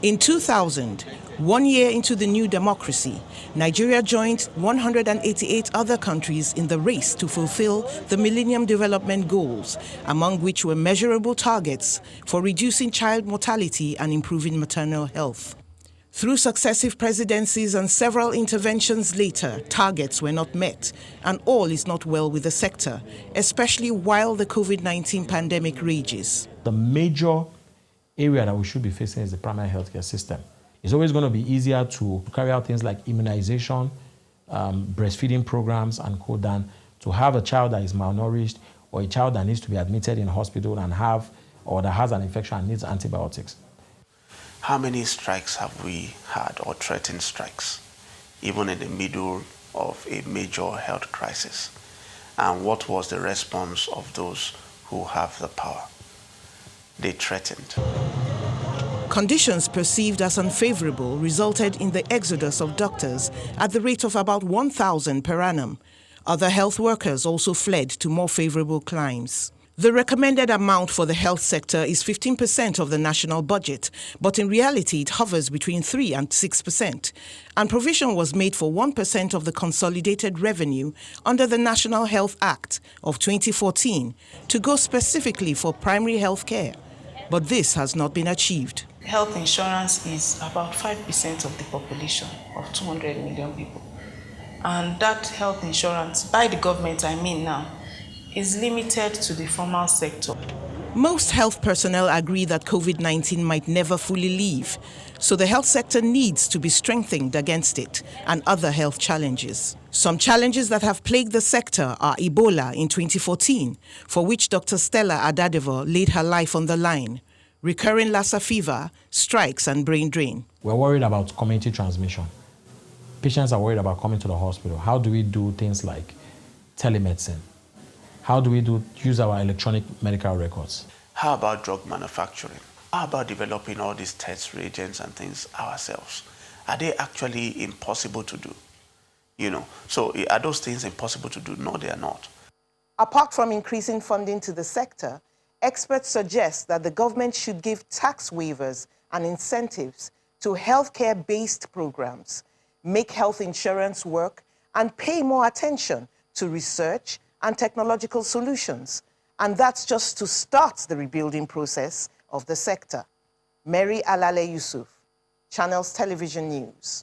In 2000, 1 year into the new democracy, Nigeria joined 188 other countries in the race to fulfill the Millennium Development Goals, among which were measurable targets for reducing child mortality and improving maternal health. Through successive presidencies and several interventions later, targets were not met, and all is not well with the sector, especially while the COVID-19 pandemic rages. The major area that we should be facing is the primary healthcare system. It's always going to be easier to carry out things like immunization, breastfeeding programs, and co than to have a child that is malnourished or a child that needs to be admitted in hospital and that has an infection and needs antibiotics. How many strikes have we had, or threatened strikes, even in the middle of a major health crisis? And what was the response of those who have the power? They threatened. Conditions perceived as unfavorable resulted in the exodus of doctors at the rate of about 1,000 per annum. Other health workers also fled to more favorable climes. The recommended amount for the health sector is 15% of the national budget, but in reality it hovers between 3 and 6%. And provision was made for 1% of the consolidated revenue under the National Health Act of 2014 to go specifically for primary health care. But this has not been achieved. Health insurance is about 5% of the population of 200 million people. And that health insurance, by the government I mean now, is limited to the formal sector. Most health personnel agree that COVID-19 might never fully leave, so the health sector needs to be strengthened against it and other health challenges. Some challenges that have plagued the sector are Ebola in 2014, for which Dr. Stella Adadevoh laid her life on the line, recurring Lassa fever, strikes and brain drain. We're worried about community transmission. Patients are worried about coming to the hospital. How do we do things like telemedicine? How do we use our electronic medical records? How about drug manufacturing? How about developing all these test reagents and things ourselves? Are they actually impossible to do? So are those things impossible to do? No, they are not. Apart from increasing funding to the sector, experts suggest that the government should give tax waivers and incentives to healthcare-based programs, make health insurance work, and pay more attention to research and technological solutions. And that's just to start the rebuilding process of the sector. Mary Alale Yusuf, Channels Television News.